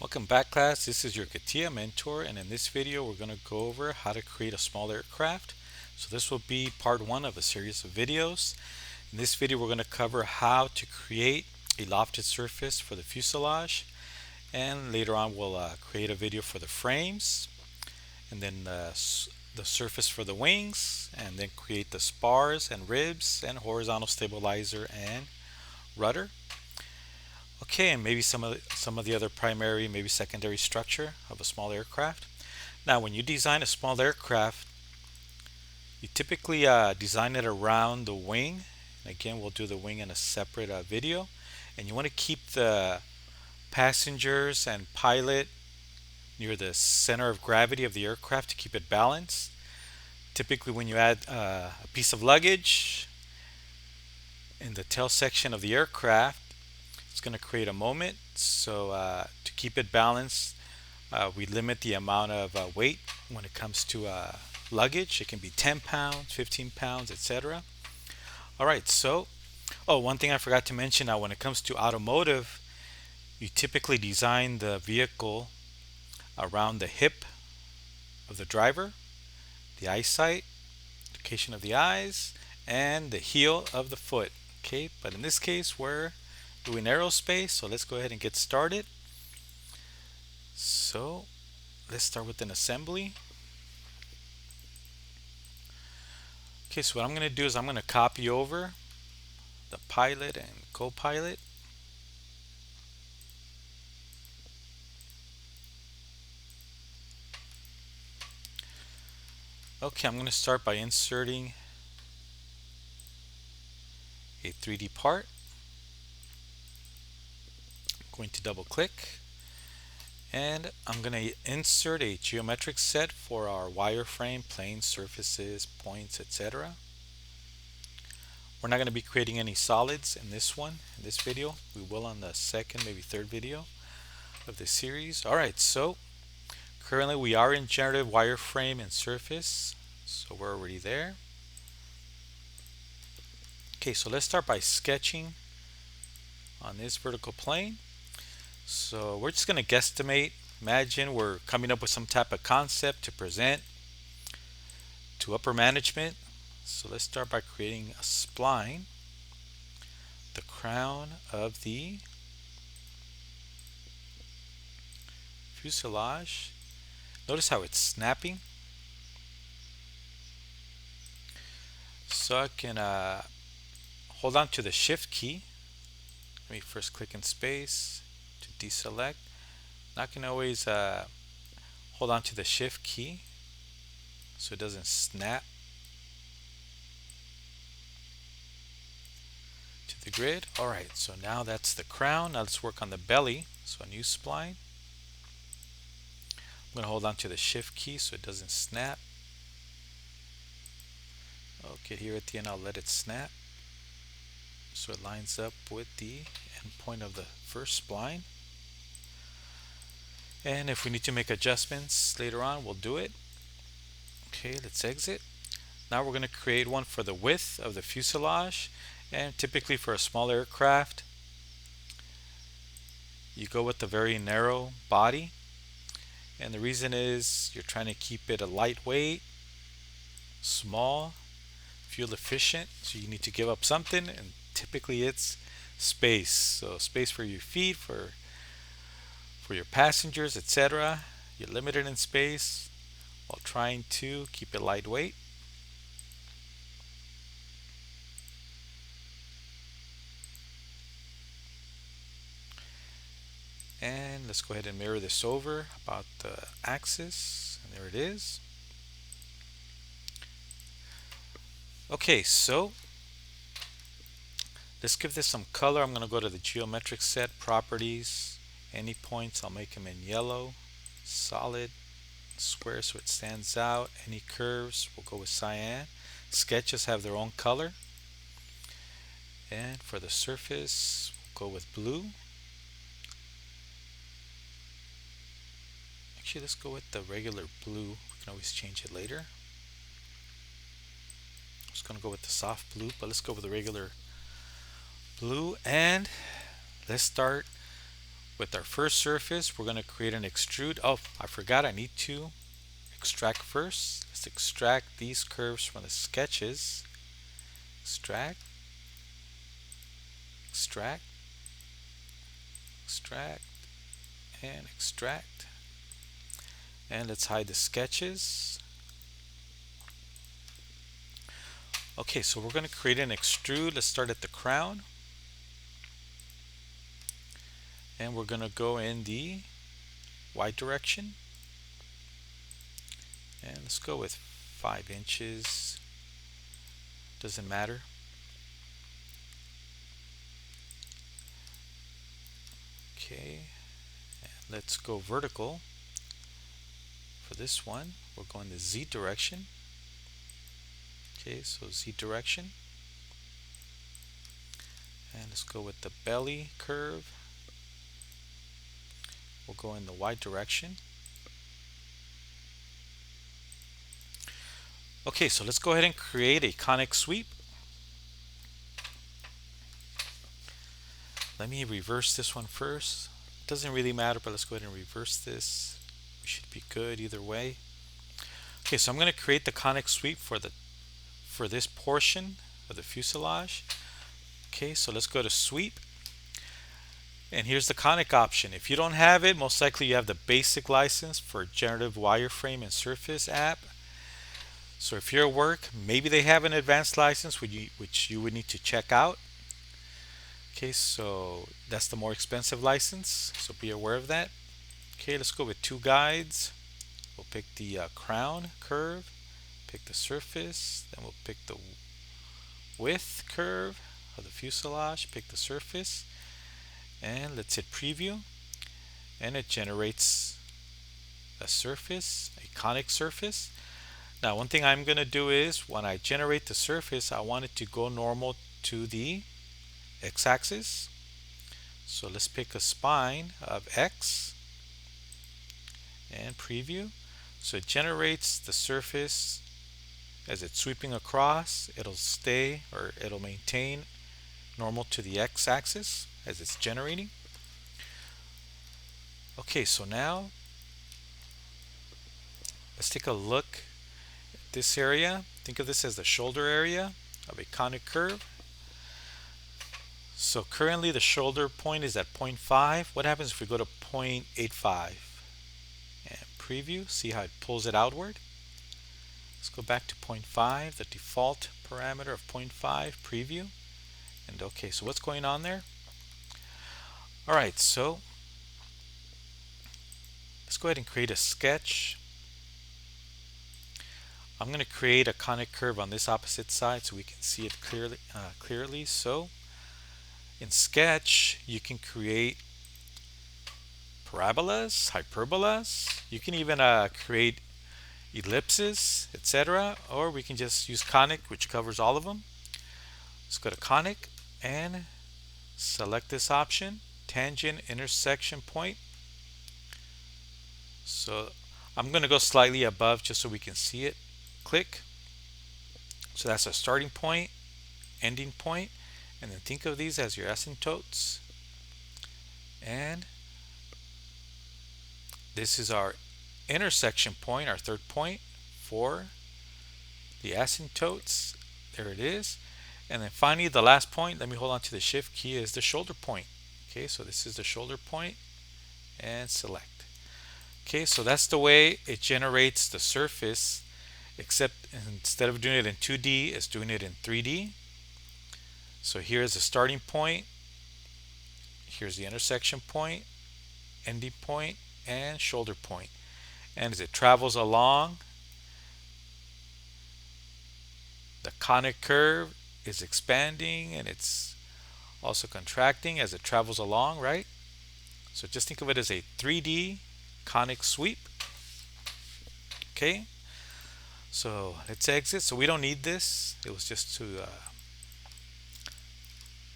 Welcome back, class. This is your Catia mentor, and in this video we're going to go over how to create a small aircraft. So this will be part one of a series of videos. In this video we're going to cover how to create a lofted surface for the fuselage, and later on we'll create a video for the frames, and then the surface for the wings, and then create the spars and ribs and horizontal stabilizer and rudder. Okay, and maybe some of the other primary, maybe secondary structure of a small aircraft. Now, when you design a small aircraft, you typically design it around the wing. And again, we'll do the wing in a separate video. And you want to keep the passengers and pilot near the center of gravity of the aircraft to keep it balanced. Typically, when you add a piece of luggage in the tail section of the aircraft, it's going to create a moment. So to keep it balanced, we limit the amount of weight when it comes to luggage. It can be 10 pounds, 15 pounds, etc. All right, so, one thing I forgot to mention now, when it comes to automotive, you typically design the vehicle around the hip of the driver, the eyesight, location of the eyes, and the heel of the foot. Okay, but in this case, we're doing aerospace, so let's go ahead and get started. So let's start with an assembly. Okay, so what I'm going to do is I'm going to copy over the pilot and co-pilot. Okay, I'm going to start by inserting a 3D part. I'm going to double click, and I'm going to insert a geometric set for our wireframe, planes, surfaces, points, etc. We're not going to be creating any solids in this video. We will on the second, maybe third video of this series. Alright, so currently we are in generative wireframe and surface, so we're already there. Okay, so let's start by sketching on this vertical plane. So we're just going to guesstimate. Imagine we're coming up with some type of concept to present to upper management. So let's start by creating a spline, the crown of the fuselage. Notice how it's snapping. So I can hold on to the shift key. Let me first click in space to deselect. Now I can always hold on to the shift key so it doesn't snap to the grid. Alright, so now that's the crown. Now let's work on the belly. So a new spline. I'm going to hold on to the shift key so it doesn't snap. Okay, here at the end I'll let it snap so it lines up with the end point of the first spline. And if we need to make adjustments later on, we'll do it. Okay, let's exit. Now we're going to create one for the width of the fuselage, and typically for a small aircraft you go with the very narrow body, and the reason is you're trying to keep it a lightweight, small, fuel efficient, so you need to give up something, and typically it's space. So space for your feet, for your passengers, etc. You're limited in space while trying to keep it lightweight. And let's go ahead and mirror this over about the axis, and there it is. Okay, so let's give this some color. I'm going to go to the geometric set, properties, any points, I'll make them in yellow, solid, square so it stands out. Any curves, we'll go with cyan. Sketches have their own color. And for the surface, we'll go with blue. Actually, let's go with the regular blue. We can always change it later. I'm just going to go with the soft blue, but let's go with the regular blue. And let's start with our first surface, we're going to create an extrude. Oh, I forgot, I need to extract first. Let's extract these curves from the sketches. Extract, extract, extract, and extract. And let's hide the sketches. Okay, so we're going to create an extrude. Let's start at the crown. And we're going to go in the Y direction. And let's go with 5 inches. Doesn't matter. Okay, and let's go vertical. For this one, we're going the Z direction. Okay, so Z direction. And let's go with the belly curve. We'll go in the Y direction. Okay, so let's go ahead and create a conic sweep. Let me reverse this one first. Doesn't really matter, but let's go ahead and reverse this. We should be good either way. Okay, so I'm going to create the conic sweep for this portion of the fuselage. Okay, so let's go to sweep. And here's the conic option. If you don't have it, most likely you have the basic license for generative wireframe and surface app. So if you're at work, maybe they have an advanced license which you would need to check out. Okay, so that's the more expensive license, so be aware of that. Okay, let's go with 2 guides. We'll pick the crown curve, pick the surface, then we'll pick the width curve of the fuselage, pick the surface, and let's hit preview. And it generates a surface, a conic surface. Now, one thing I'm going to do is when I generate the surface, I want it to go normal to the x-axis. So let's pick a spine of x and preview. So it generates the surface as it's sweeping across. It'll stay, or it'll maintain normal to the x-axis as it's generating. Okay, so now let's take a look at this area. Think of this as the shoulder area of a conic curve. So currently the shoulder point is at 0.5. What happens if we go to 0.85 and preview? See how it pulls it outward? Let's go back to 0.5, the default parameter of 0.5, preview. And okay, so what's going on there? Alright, so let's go ahead and create a sketch. I'm going to create a conic curve on this opposite side so we can see it clearly. So in Sketch, you can create parabolas, hyperbolas. You can even create ellipses, etc. Or we can just use conic, which covers all of them. Let's go to conic and select this option, tangent intersection point. So I'm going to go slightly above just so we can see it. Click. So that's a starting point, ending point. And then think of these as your asymptotes. And this is our intersection point, our third point for the asymptotes. There it is. And then finally, the last point, let me hold on to the shift key, is the shoulder point. Okay, so this is the shoulder point and select. Okay, so that's the way it generates the surface, except instead of doing it in 2D, it's doing it in 3D. So here's the starting point, here's the intersection point, ending point, and shoulder point. And as it travels along, the conic curve is expanding and it's also contracting as it travels along, right? So just think of it as a 3D conic sweep. Okay, so let's exit. So we don't need this. It was just to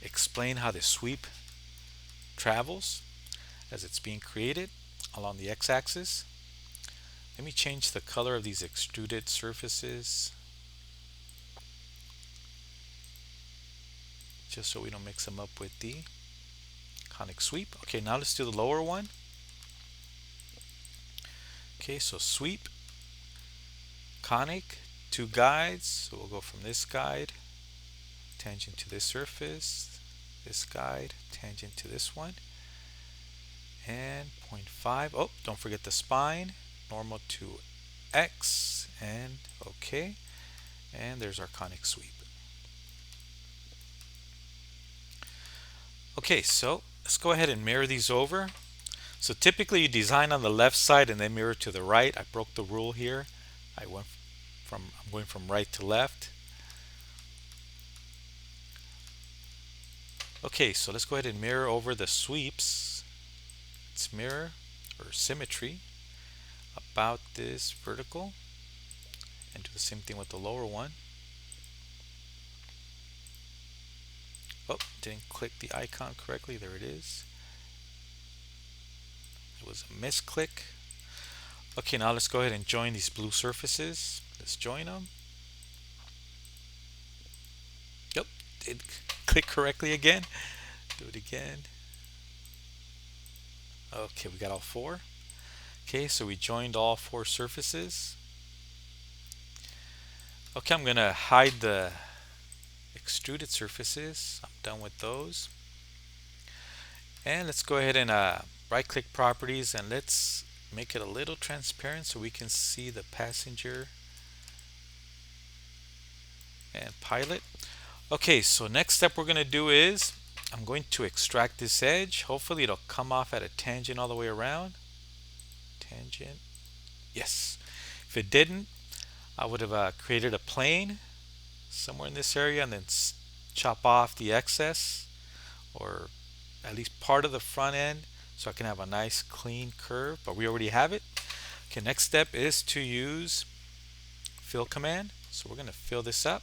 explain how the sweep travels as it's being created along the x-axis. Let me change the color of these extruded surfaces just so we don't mix them up with the conic sweep. Okay, now let's do the lower one. Okay, so sweep, conic, two guides. So we'll go from this guide, tangent to this surface, this guide, tangent to this one, and 0.5. Oh, don't forget the spine, normal to X, and okay. And there's our conic sweep. Okay, so let's go ahead and mirror these over. So typically you design on the left side and then mirror to the right. I broke the rule here. I'm going from right to left. Okay, so let's go ahead and mirror over the sweeps. Let's mirror or symmetry about this vertical and do the same thing with the lower one. Oh, didn't click the icon correctly. There it is. It was a misclick. Okay, now let's go ahead and join these blue surfaces. Let's join them. Yep, did click correctly again. Do it again. Okay, we got all four. Okay, so we joined all four surfaces. Okay, I'm going to hide the extruded surfaces. I'm done with those. And let's go ahead and right click properties and let's make it a little transparent so we can see the passenger and pilot. Okay, so next step we're going to do is I'm going to extract this edge. Hopefully it'll come off at a tangent all the way around. Tangent. Yes. If it didn't, I would have created a plane somewhere in this area and then chop off the excess or at least part of the front end so I can have a nice clean curve, but we already have it. Okay, next step is to use fill command. So we're going to fill this up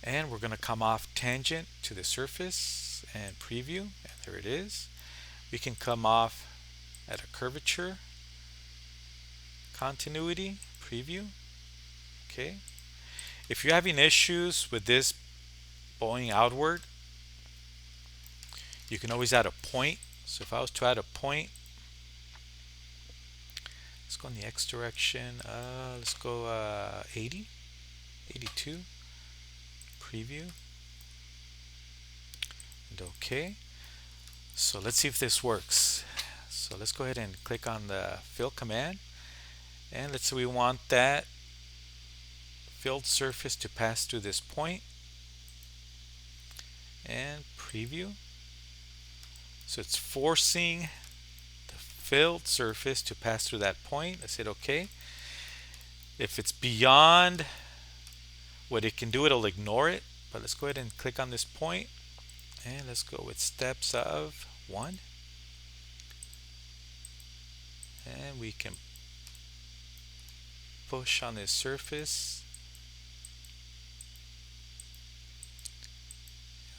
and we're going to come off tangent to the surface and preview, and there it is. We can come off at a curvature, continuity, preview. Okay, if you're having issues with this bowing outward, you can always add a point. So if I was to add a point, let's go in the X direction. Let's go 80, 82, preview, and OK. So let's see if this works. So let's go ahead and click on the fill command, and let's say we want that filled surface to pass through this point, and preview. So it's forcing the filled surface to pass through that point. Let's hit OK. If it's beyond what it can do, it'll ignore it. But let's go ahead and click on this point, and let's go with steps of 1. And we can push on this surface.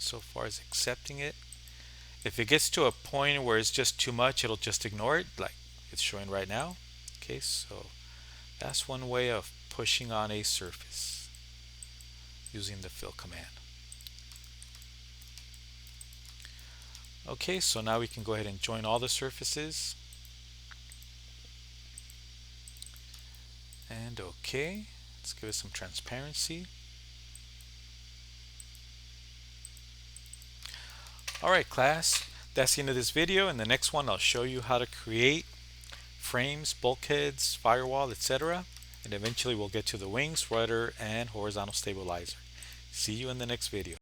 So far as accepting it. If it gets to a point where it's just too much, it'll just ignore it, like it's showing right now. Okay, so that's one way of pushing on a surface using the fill command. Okay, so now we can go ahead and join all the surfaces. And okay, let's give it some transparency. Alright class, that's the end of this video. In the next one I'll show you how to create frames, bulkheads, firewall, etc. And eventually we'll get to the wings, rudder, and horizontal stabilizer. See you in the next video.